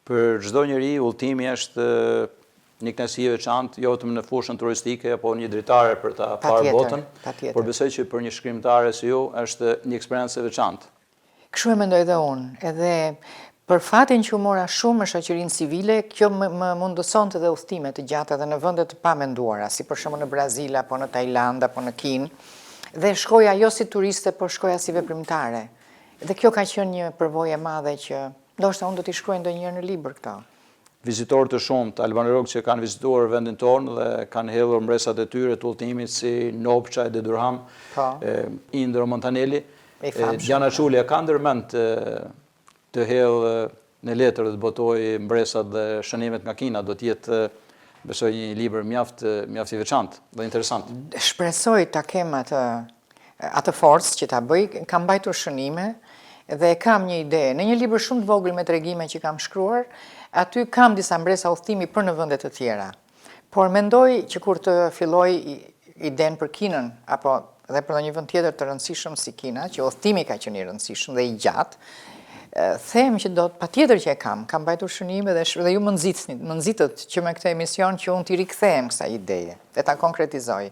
Për çdo njeri, udhëtimi është një kënaqësi e veçantë, jo vetëm në fushën turistike apo një dritare për ta parë botën, por besoj që për një shkrimtare si ju është një eksperiencë e veçantë. Kështu e mendoj dhe unë, edhe për fatin që u mora shumë me shoqërinë civile, kjo më mundësonte dhe udhëtime të gjata dhe në vende të pamenduara, si për shembull në Brazil apo në Tajland apo në Kinë, dhe shkoja jo si turiste, por shkoja si veprimtare. Dhe kjo ka qenë një përvojë e madhe që ndoshta unë do t'i shkruaj ndonjëherë në libër këto. Vizitorë të shumtë albanerok që kanë vizituar vendin tonë dhe kanë hedhur mbresat e tyre të udhëtimit si Nopça dhe Durham, Indro Montanelli, Diana Çulja ka ndërmend të hedhë në letër dhe të botoj mbresat dhe shënimet nga Kina, do t'jetë besoj një libër mjaft i veçantë dhe interesant. Shpresoj ta kem atë forcë që ta bëj, kam mbajtur shënime dhe kam një ide. Në një libër shumë të vogël me tregime që kam shkruar, aty kam disa mbresa udhëtimi për në vende të tjera. Por mendoj që kur të filloj iden për Kinën, apo dhe për një vend tjetër të rëndësishëm si Kina, që udhëtimi ka qenë i rëndësishëm dhe i gjatë, them që patjetër që e kam mbajtur shënime dhe ju më nxitët që me këtë emision që unë t'i rikthehem kësaj ideje dhe ta konkretizoj.